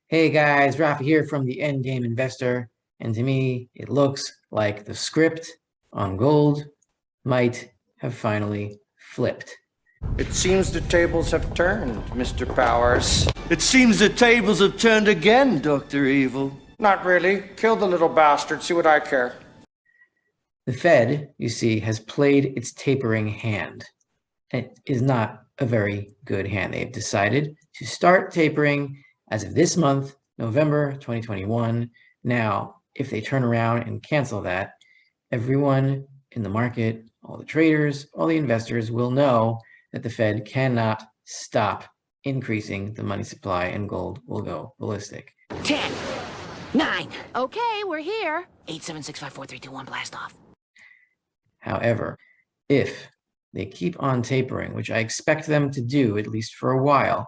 Hey guys, Rafa here from the Endgame Investor, and to me, it looks like the script on gold might have finally flipped. It seems the tables have turned, Mr. Powers. It seems the tables have turned again, Dr. Evil. Not really. Kill the little bastard, see what I care. The Fed, you see, has played its tapering hand. It is not a very good hand. They've decided to start tapering as of this month, November 2021. Now, if they turn around and cancel that, everyone in the market, all the traders, all the investors will know that the Fed cannot stop increasing the money supply and gold will go ballistic. 10, 9, Okay, we're here. 8, 7, 6, 5, 4, 3, 2, 1, blast off. However, if they keep on tapering, which I expect them to do at least for a while,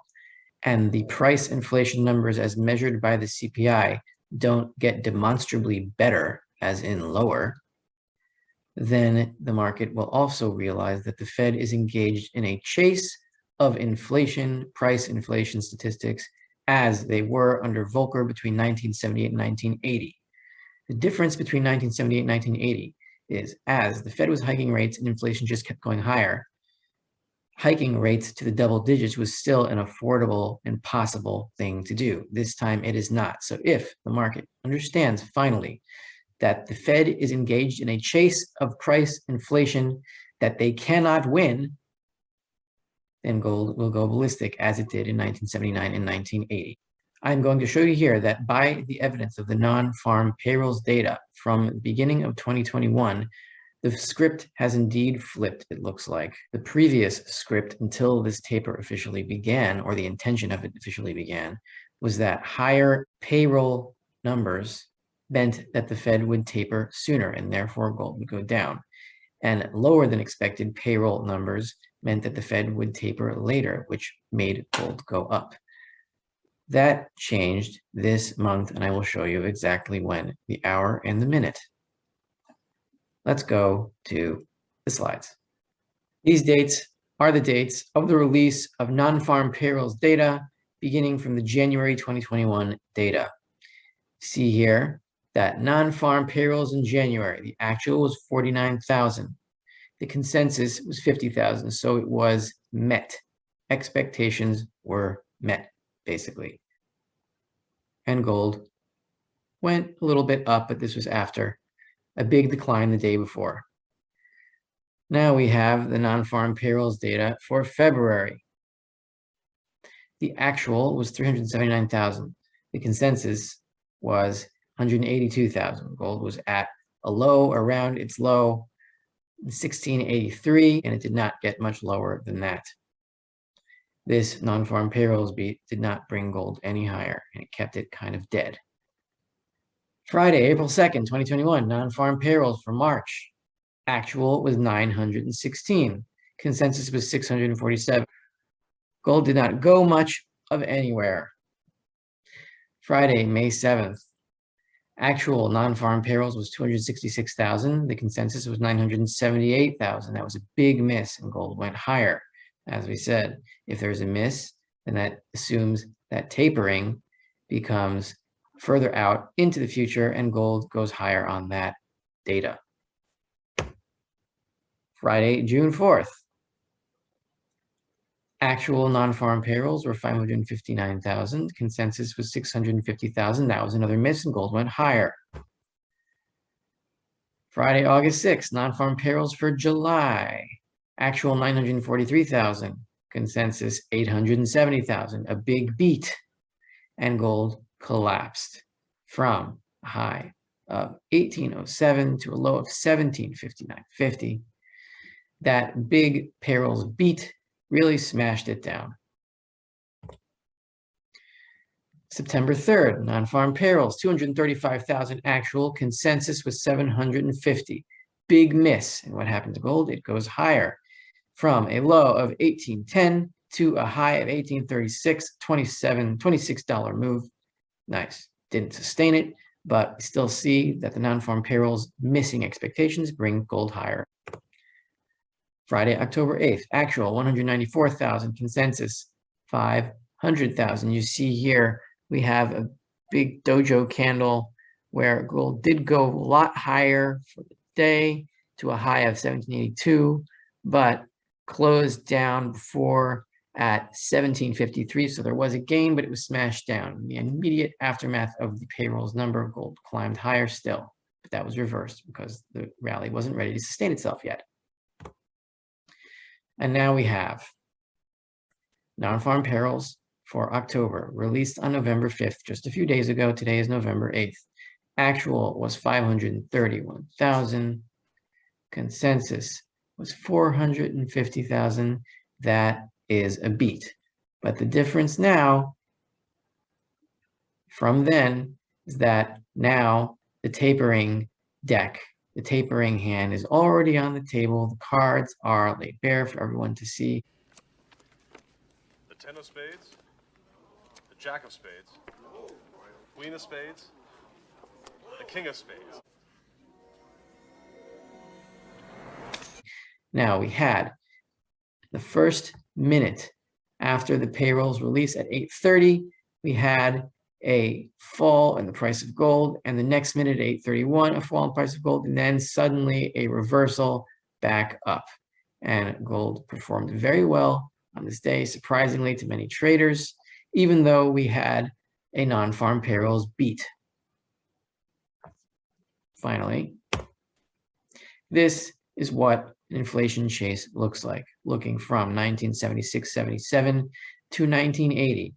and the price inflation numbers as measured by the CPI don't get demonstrably better, as in lower, then the market will also realize that the Fed is engaged in a chase of inflation, price inflation statistics, as they were under Volcker between 1978 and 1980. The difference between 1978 and 1980 is as the Fed was hiking rates and inflation just kept going higher, hiking rates to the double digits was still an affordable and possible thing to do. This time it is not. So if the market understands finally that the Fed is engaged in a chase of price inflation that they cannot win, then gold will go ballistic as it did in 1979 and 1980. I'm going to show you here that by the evidence of the non-farm payrolls data from the beginning of 2021, the script has indeed flipped, it looks like. The previous script until this taper officially began, or the intention of it officially began, was that higher payroll numbers meant that the Fed would taper sooner and therefore gold would go down. And lower than expected payroll numbers meant that the Fed would taper later, which made gold go up. That changed this month, and I will show you exactly when, the hour and the minute. Let's go to the slides. These dates are the dates of the release of non-farm payrolls data beginning from the January 2021 data. See here that non-farm payrolls in January, the actual was 49,000. The consensus was 50,000, so it was met. Expectations were met, basically. And gold went a little bit up, but this was after a big decline the day before. Now we have the non-farm payrolls data for February. The actual was 379,000. The consensus was 182,000. Gold was at a low around its low, 1683, and it did not get much lower than that. This non-farm payrolls beat did not bring gold any higher, and it kept it kind of dead. Friday, April 2nd, 2021, non-farm payrolls for March. Actual was 916. Consensus was 647. Gold did not go much of anywhere. Friday, May 7th. Actual non-farm payrolls was 266,000. The consensus was 978,000. That was a big miss, and gold went higher. As we said, if there's a miss, then that assumes that tapering becomes further out into the future, and gold goes higher on that data. Friday, June 4th. Actual non-farm payrolls were 559,000. Consensus was 650,000. That was another miss, and gold went higher. Friday, August 6th, non-farm payrolls for July. Actual 943,000. Consensus 870,000. A big beat, and gold collapsed from a high of 1807 to a low of 1759.50. That big payrolls beat really smashed it down. September 3rd, non-farm payrolls, 235,000 actual, consensus was 750. Big miss. And what happened to gold? It goes higher from a low of 1810 to a high of 1836, $26 move. Nice. Didn't sustain it, but we still see that the non-farm payrolls missing expectations bring gold higher. Friday, October 8th, actual 194,000, consensus 500,000. You see here we have a big dojo candle where gold did go a lot higher for the day to a high of 1782, but closed down before at 1753. So there was a gain, but it was smashed down. In the immediate aftermath of the payrolls number, gold climbed higher still, but that was reversed because the rally wasn't ready to sustain itself yet. And now we have non-farm payrolls for October, released on November 5th, just a few days ago. Today is November 8th. Actual was 531,000. Consensus was 450,000. That is a beat. But the difference now from then is that now the tapering deck, the tapering hand is already on the table. The cards are laid bare for everyone to see. The 10 of spades, the jack of spades, queen of spades, the king of spades. Now we had the first minute after the payrolls release at 8:30, we had a fall in the price of gold, and the next minute at 8:31, a fall in the price of gold, and then suddenly a reversal back up. And gold performed very well on this day, surprisingly to many traders, even though we had a non-farm payrolls beat. Finally, this is what an inflation chase looks like, looking from 1976-77 to 1980.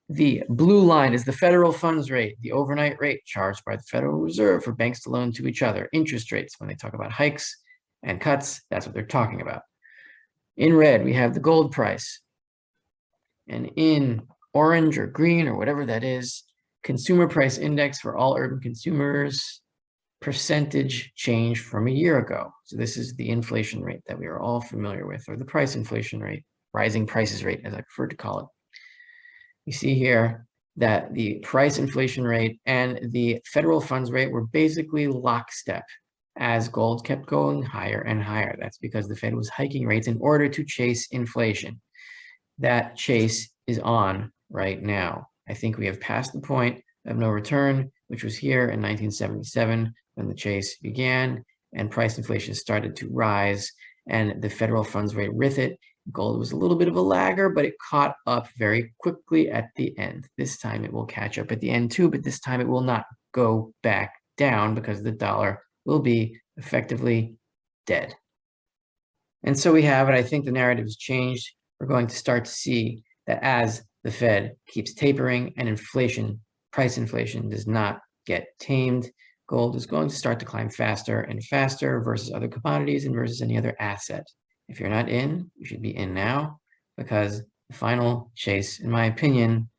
The blue line is the federal funds rate, the overnight rate charged by the Federal Reserve for banks to loan to each other. Interest rates, when they talk about hikes and cuts, that's what they're talking about. In red, we have the gold price. And in orange or green or whatever that is, consumer price index for all urban consumers, percentage change from a year ago. So this is the inflation rate that we are all familiar with, or the price inflation rate, rising prices rate, as I prefer to call it. You see here that the price inflation rate and the federal funds rate were basically lockstep as gold kept going higher and higher. That's because the Fed was hiking rates in order to chase inflation. That chase is on right now. I think we have passed the point of no return, which was here in 1977 when the chase began and price inflation started to rise and the federal funds rate with it. Gold was a little bit of a lagger, but it caught up very quickly at the end. This time it will catch up at the end too, but this time it will not go back down because the dollar will be effectively dead. And so we have it. I think the narrative has changed. We're going to start to see that as the Fed keeps tapering and inflation, price inflation does not get tamed, gold is going to start to climb faster and faster versus other commodities and versus any other asset. If you're not in, you should be in now because the final chase, in my opinion,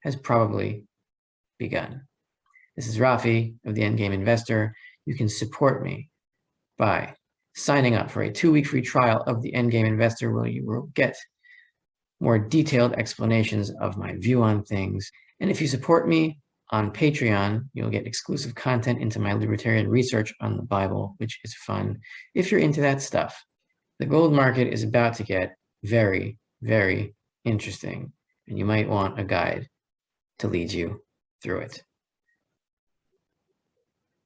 has probably begun. This is Rafi of the Endgame Investor. You can support me by signing up for a 2-week free trial of the Endgame Investor where you will get more detailed explanations of my view on things. And if you support me on Patreon, you'll get exclusive content into my libertarian research on the Bible, which is fun if you're into that stuff. The gold market is about to get very, very interesting, and you might want a guide to lead you through it.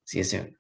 See you soon.